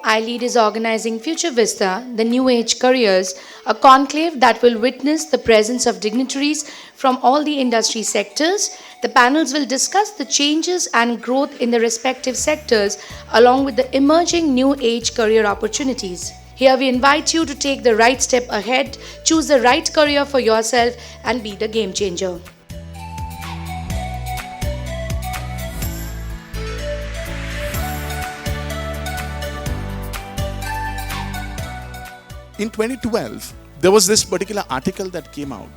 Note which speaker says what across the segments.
Speaker 1: iLEAD is organizing Future Vista, the New Age Careers, a conclave that will witness the presence of dignitaries from all the industry sectors. The panels will discuss the changes and growth in the respective sectors along with the emerging new age career opportunities. Here we invite you to take the right step ahead, choose the right career for yourself, and be the game changer.
Speaker 2: In 2012, there was this particular article that came out.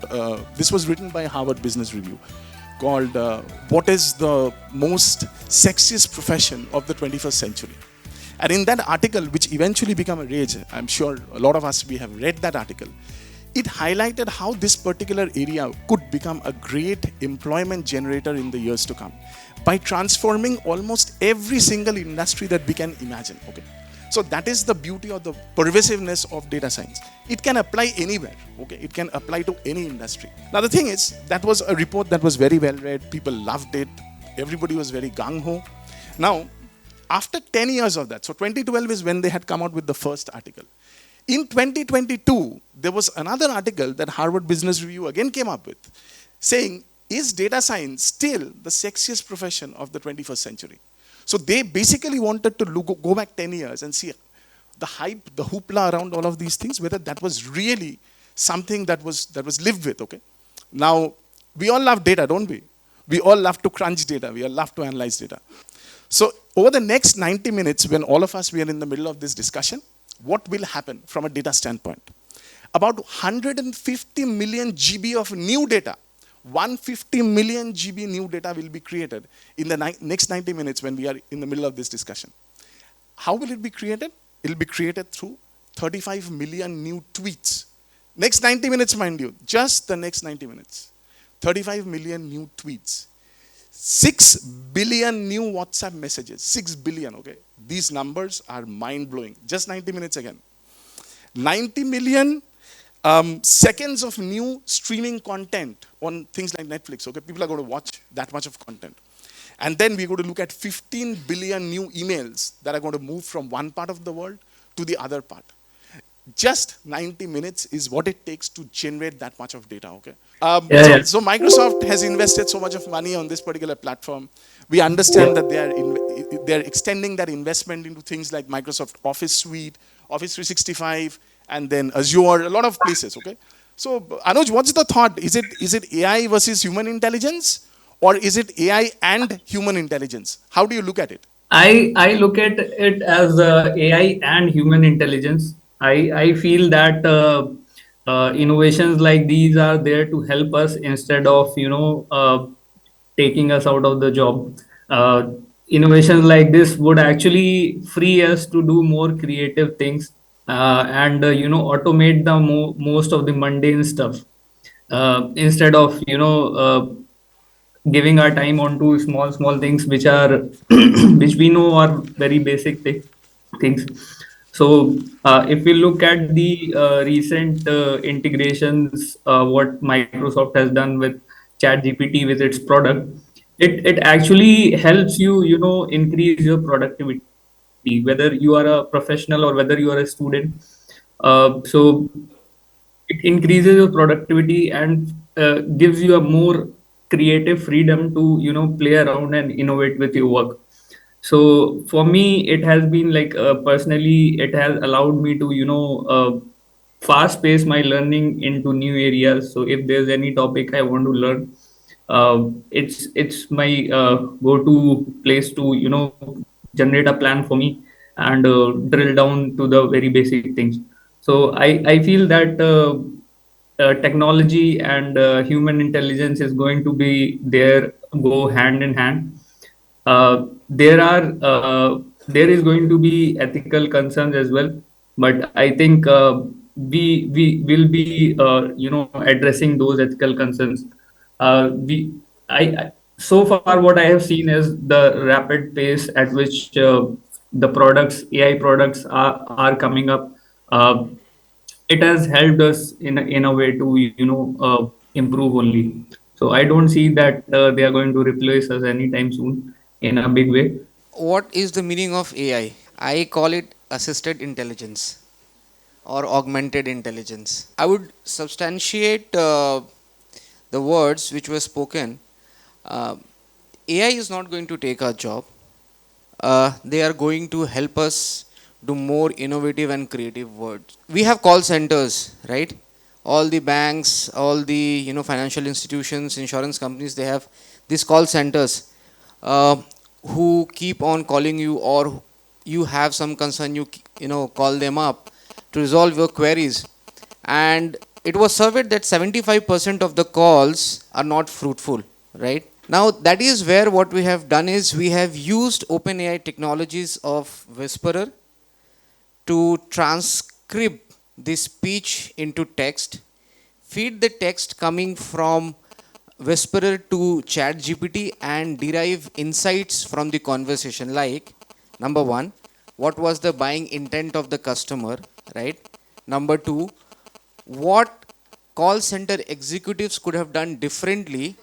Speaker 2: This was written by Harvard Business Review called What is the Most Sexiest Profession of the 21st Century? And in that article, which eventually became a rage, I'm sure a lot of us, we have read that article, it highlighted how this particular area could become a great employment generator in the years to come by transforming almost every single industry that we can imagine. Okay. So that is the beauty or the pervasiveness of data science. It can apply anywhere. Okay, it can apply to any industry. Now the thing is, that was a report that was very well read. People loved it. Everybody was very gung-ho. Now, after 10 years of that, so 2012 is when they had come out with the first article. In 2022, there was another article that Harvard Business Review again came up with, saying, is data science still the sexiest profession of the 21st century? So they basically wanted to go back 10 years and see the hype, the hoopla around all of these things, whether that was really something that was lived with, okay? Now, we all love data, don't we? We all love to crunch data. We all love to analyze data. So over the next 90 minutes, when all of us, we are in the middle of this discussion, what will happen from a data standpoint? About 150 million GB of new data, 150 million GB new data will be created in the next 90 minutes when we are in the middle of this discussion. How will it be created? It will be created through 35 million new tweets. Next 90 minutes, mind you, just the next 90 minutes. 35 million new tweets. 6 billion new WhatsApp messages. 6 billion, okay? These numbers are mind-blowing. Just 90 minutes again. 90 million seconds of new streaming content on things like Netflix, okay? People are going to watch that much of content. And then we're going to look at 15 billion new emails that are going to move from one part of the world to the other part. Just 90 minutes is what it takes to generate that much of data, okay? So Microsoft has invested so much of money on this particular platform. We understand that they are extending that investment into things like Microsoft Office Suite, Office 365, and then Azure, a lot of places, okay? So Anuj, what's the thought? Is it AI versus human intelligence, or is it AI and human intelligence? How do you look at it?
Speaker 3: I look at it as AI and human intelligence. I feel that innovations like these are there to help us instead of taking us out of the job. Uh, Innovations like this would actually free us to do more creative things and automate the most of the mundane stuff instead of giving our time onto small things which are which we know are very basic things. So if we look at the recent integrations, what Microsoft has done with chat gpt with its product, it actually helps you increase your productivity, whether you are a professional or whether you are a student. So it increases your productivity and gives you a more creative freedom to play around and innovate with your work. So for me it has been like personally it has allowed me to fast pace my learning into new areas. So if there's any topic I want to learn, it's my go to place to generate a plan for me and drill down to the very basic things. So I feel that technology and human intelligence is going to be there, go hand in hand. There is going to be ethical concerns as well, but I think we will be addressing those ethical concerns. We I So far what I have seen is the rapid pace at which the products, AI products, are coming up. Uh, it has helped us in a way to improve only. So I don't see that they are going to replace us anytime soon in a big way.
Speaker 4: What is the meaning of AI? I call it assisted intelligence or augmented intelligence. I would substantiate the words which were spoken. Uh, AI is not going to take our job. They are going to help us do more innovative and creative works. We have call centers, right? All the banks, all the financial institutions, insurance companies, they have these call centers uh, who keep on calling you, or you have some concern, you call them up to resolve your queries. And it was surveyed that 75% of the calls are not fruitful, right? Now that is where what we have done is we have used OpenAI technologies of Whisperer to transcribe the speech into text, feed the text coming from Whisperer to ChatGPT, and derive insights from the conversation, like number one, what was the buying intent of the customer, right? Number two, what call center executives could have done differently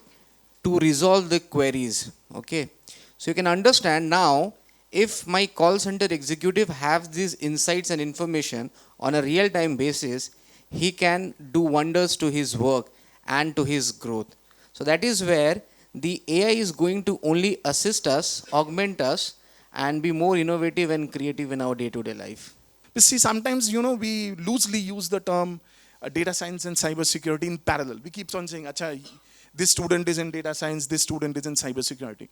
Speaker 4: to resolve the queries. Okay, so you can understand now, if my call center executive has these insights and information on a real time basis, he can do wonders to his work and to his growth. So that is where the AI is going to only assist us, augment us, and be more innovative and creative in our day to day life.
Speaker 2: You see, sometimes, we loosely use the term data science and cybersecurity in parallel. We keep on saying, Acha, this student is in data science, this student is in cybersecurity.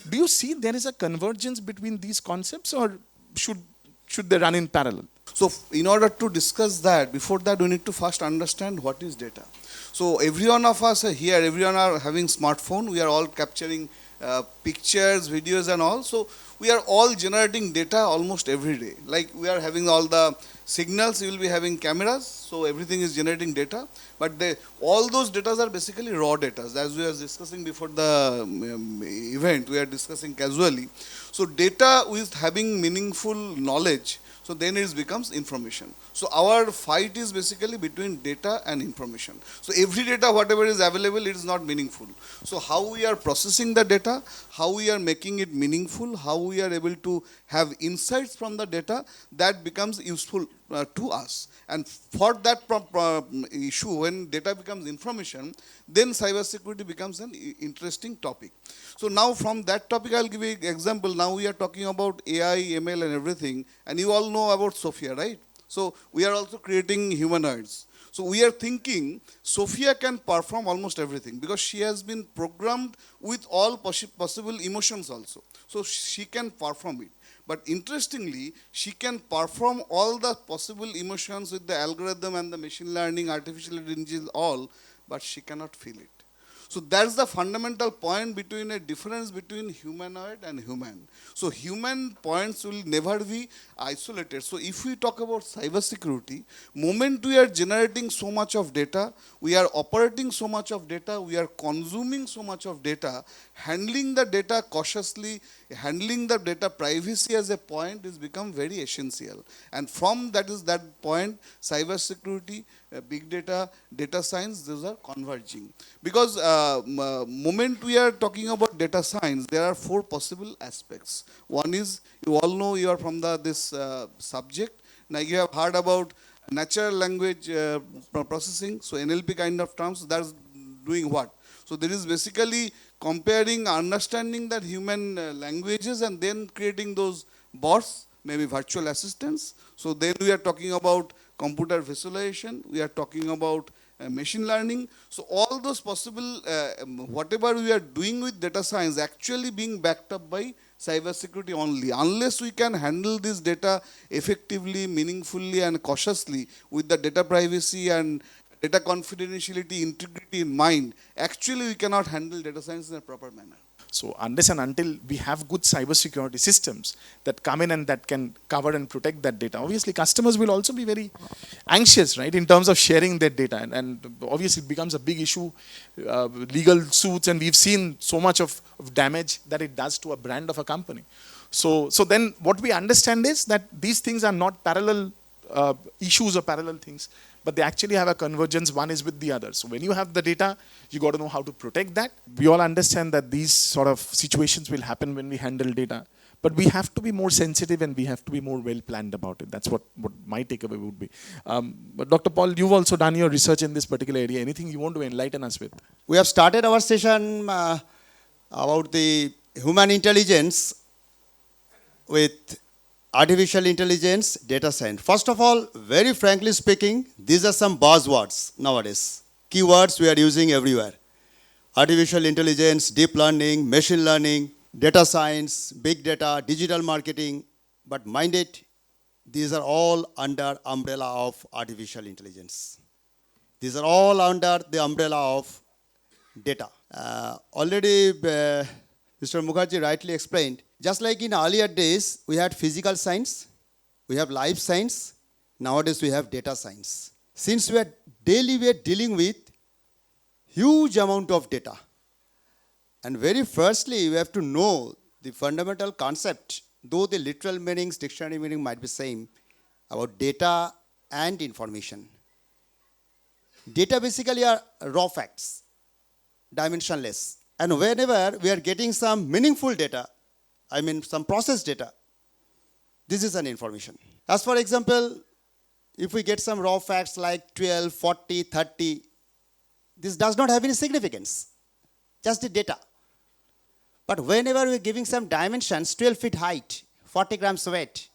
Speaker 2: Do you see there is a convergence between these concepts, or should they run in parallel?
Speaker 5: So in order to discuss that, before that we need to first understand what is data. So every one of us are here, everyone are having smartphone, we are all capturing pictures, videos and all. So we are all generating data almost every day. Like we are having all the signals, you will be having cameras, so everything is generating data. But all those data are basically raw data. As we were discussing before the event, we are discussing casually. So data with having meaningful knowledge, so then it becomes information. So our fight is basically between data and information. So every data, whatever is available, it is not meaningful. So how we are processing the data, how we are making it meaningful, how we are able to have insights from the data, that becomes useful to us. And for that issue, when data becomes information, then cybersecurity becomes an interesting topic. So now from that topic, I'll give you an example. Now we are talking about AI, ML and everything, and you all know about Sophia, right? So we are also creating humanoids. So we are thinking Sophia can perform almost everything because she has been programmed with all possible emotions also. So she can perform it. But interestingly, she can perform all the possible emotions with the algorithm and the machine learning, artificial intelligence, all, but she cannot feel it. So that's the fundamental point between a difference between humanoid and human. So human points will never be isolated. So if we talk about cybersecurity, moment we are generating so much of data, we are operating so much of data, we are consuming so much of data, handling the data cautiously, handling the data privacy as a point is become very essential. And from that point, cybersecurity, big data, data science, those are converging. Because moment we are talking about data science, there are four possible aspects. One is, you all know, you are from this subject. Now you have heard about natural language processing, so NLP kind of terms, that's doing what? So there is basically comparing, understanding that human languages and then creating those bots, maybe virtual assistants. So then we are talking about computer visualization, we are talking about machine learning. So all those possible, whatever we are doing with data science, actually being backed up by cybersecurity only. Unless we can handle this data effectively, meaningfully and cautiously with the data privacy and data confidentiality, integrity in mind, actually we cannot handle data science in a proper manner.
Speaker 2: So unless and until we have good cybersecurity systems that come in and that can cover and protect that data, obviously customers will also be very anxious, right, in terms of sharing their data. And obviously it becomes a big issue, legal suits, and we've seen so much of damage that it does to a brand of a company. So then what we understand is that these things are not parallel issues or parallel things, but they actually have a convergence, one is with the other. So when you have the data, you got to know how to protect that. We all understand that these sort of situations will happen when we handle data. But we have to be more sensitive and we have to be more well planned about it. That's what my takeaway would be. But Dr. Paul, you've also done your research in this particular area. Anything you want to enlighten us with?
Speaker 6: We have started our session about the human intelligence with artificial intelligence, data science. First of all, very frankly speaking, these are some buzzwords nowadays. Keywords we are using everywhere. Artificial intelligence, deep learning, machine learning, data science, big data, digital marketing. But mind it, these are all under umbrella of artificial intelligence. These are all under the umbrella of data. Already Mr. Mukherjee rightly explained, just like in earlier days, we had physical science, we have life science, nowadays we have data science. Since we are dealing with huge amount of data. And very firstly, we have to know the fundamental concept, though the literal meanings, dictionary meaning might be same, about data and information. Data basically are raw facts, dimensionless. And whenever we are getting some meaningful data, I mean some processed data, this is an information. As for example, if we get some raw facts like 12, 40, 30, this does not have any significance, just the data. But whenever we are giving some dimensions, 12 feet height, 40 grams weight,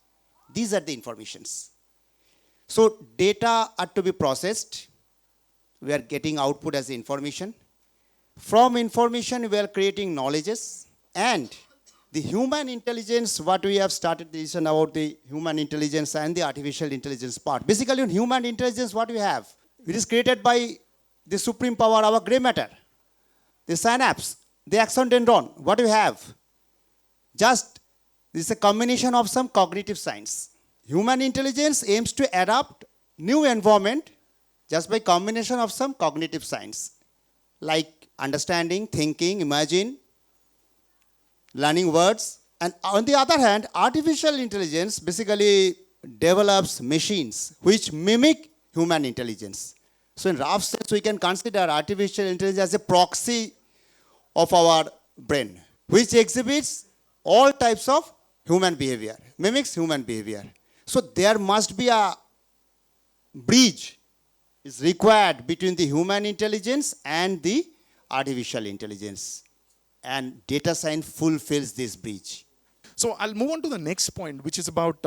Speaker 6: these are the informations. So data are to be processed. We are getting output as information. From information, we are creating knowledges. And the human intelligence, what we have started this discussion about the human intelligence and the artificial intelligence part. Basically, in human intelligence, what we have? It is created by the supreme power, our gray matter, the synapse, the axon dendron. What we have? Just, this is a combination of some cognitive science. Human intelligence aims to adapt new environment just by combination of some cognitive science, like understanding, thinking, imagine, learning words. And on the other hand, artificial intelligence basically develops machines which mimic human intelligence. So in rough sense, we can consider artificial intelligence as a proxy of our brain, which exhibits all types of human behavior, mimics human behavior. So there must be a bridge is required between the human intelligence and the artificial intelligence. And data science fulfills this bridge.
Speaker 2: So I'll move on to the next point, which is about,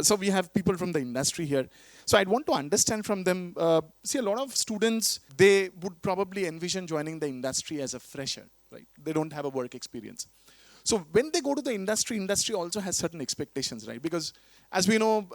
Speaker 2: so we have people from the industry here. So I'd want to understand from them, see a lot of students, they would probably envision joining the industry as a fresher, right? They don't have a work experience. So when they go to the industry also has certain expectations, right? Because as we know,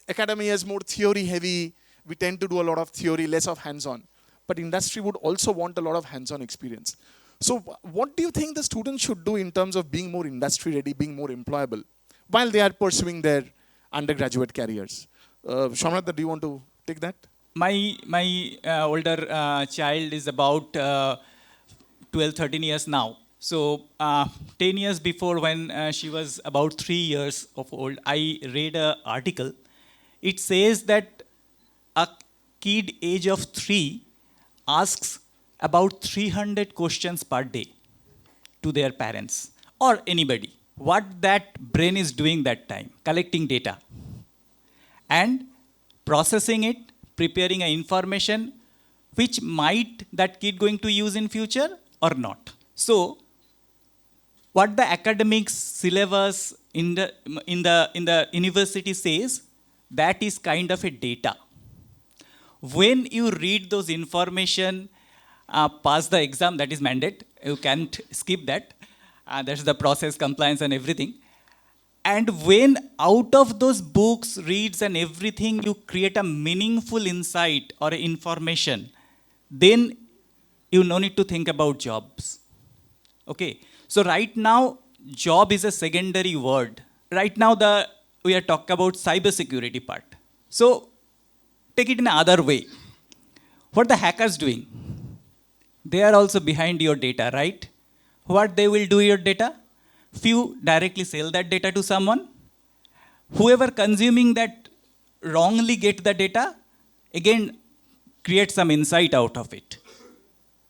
Speaker 2: academy is more theory heavy. We tend to do a lot of theory, less of hands-on. But industry would also want a lot of hands-on experience. So what do you think the students should do in terms of being more industry ready, being more employable, while they are pursuing their undergraduate careers? Samrat, do you want to take that?
Speaker 7: My older child is about 12, 13 years now. So 10 years before, when she was about 3 years of old, I read an article. It says that a kid age of 3 asks about 300 questions per day to their parents or anybody. What that brain is doing that time, collecting data and processing it, preparing an information which might that kid going to use in future or not. So what the academics syllabus in the university says, that is kind of a data. When you read those information, pass the exam, that is mandate. You can't skip that. That's the process, compliance and everything. And when out of those books, reads and everything, you create a meaningful insight or information, then you no need to think about jobs. Okay. So right now, job is a secondary word. Right now, we are talking about cybersecurity part. So take it in another way. What the hackers doing? They are also behind your data, right? What they will do your data? Few directly sell that data to someone. Whoever consuming that wrongly get the data, again, create some insight out of it,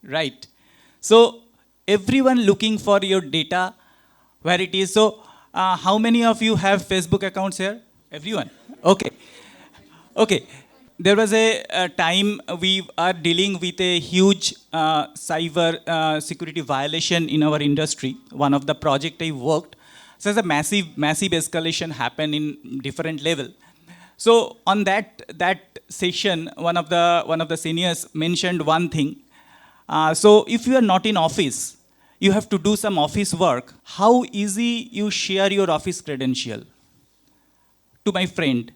Speaker 7: right? So everyone looking for your data, where it is. So How many of you have Facebook accounts here? Everyone? Okay. Okay. There was a time we are dealing with a huge cyber security violation in our industry. One of the project I worked, so there's a massive escalation happened in different level. So on that session, one of the seniors mentioned one thing. So if you are not in office, you have to do some office work. How easy you share your office credential to my friend?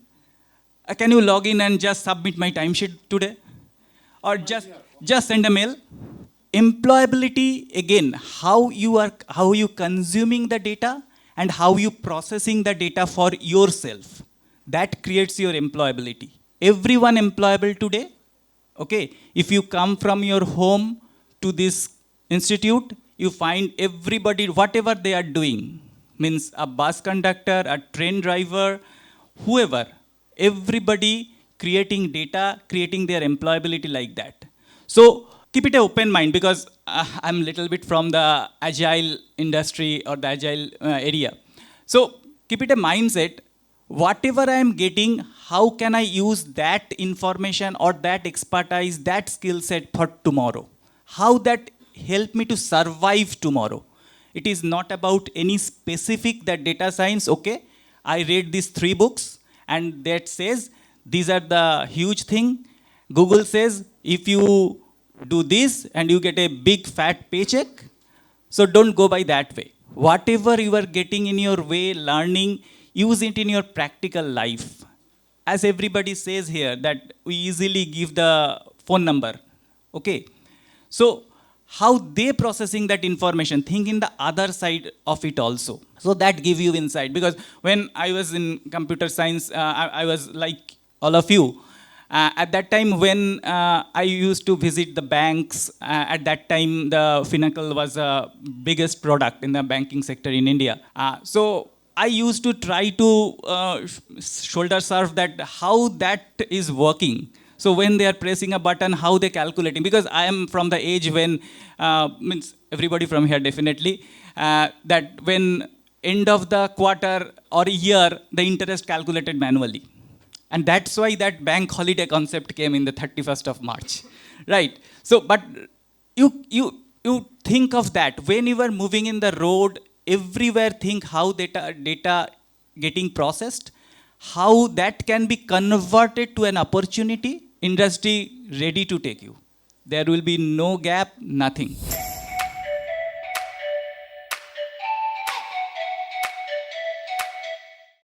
Speaker 7: Can you log in and just submit my timesheet today? Or just send a mail? Employability, again, how you consuming the data and how you processing the data for yourself. That creates your employability. Everyone employable today. Okay, if you come from your home to this institute, you find everybody, whatever they are doing, means a bus conductor, a train driver, whoever, everybody creating data, creating their employability like that. So keep it an open mind, because I'm a little bit from the agile industry or the agile area. So keep it a mindset, whatever I am getting, how can I use that information or that expertise, that skill set for tomorrow? How that help me to survive tomorrow? It is not about any specific that data science, okay, I read these 3 books and that says these are the huge thing. Google says if you do this and you get a big fat paycheck, so don't go by that way. Whatever you are getting in your way, learning, use it in your practical life. As everybody says here, that we easily give the phone number, okay? So how they processing that information, think in the other side of it also. So that give you insight, because when I was in computer science, I was like all of you. At that time when I used to visit the banks, at that time the Finacle was the biggest product in the banking sector in India. So I used to try to shoulder surf that how that is working. So when they are pressing a button, how they calculating? Because I am from the age when, means everybody from here definitely, that when end of the quarter or year, the interest calculated manually. And that's why that bank holiday concept came in the 31st of March, right? So, but you think of that, when you are moving in the road, everywhere think how data getting processed, how that can be converted to an opportunity, industry ready to take you. There will be no gap, nothing.